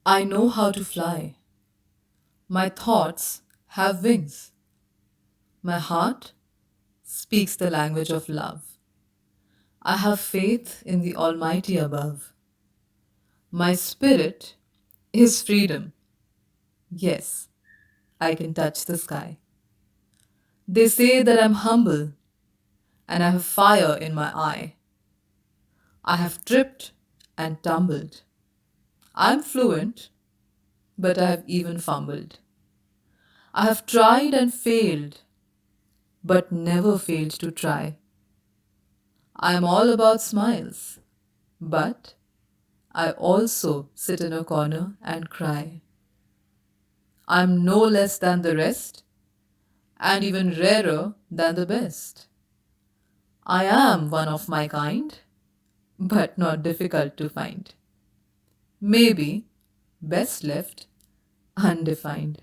I know how to fly. My thoughts have wings. My heart speaks the language of love. I have faith in the Almighty above. My spirit is freedom. Yes, I can touch the sky. They say that I'm humble and I have fire in my eye. I have tripped and tumbled. I'm fluent, but I have even fumbled. I have tried and failed, but never failed to try. I am all about smiles, but I also sit in a corner and cry. I'm no less than the rest, and even rarer than the best. I am one of my kind, but not difficult to find. Maybe best left undefined.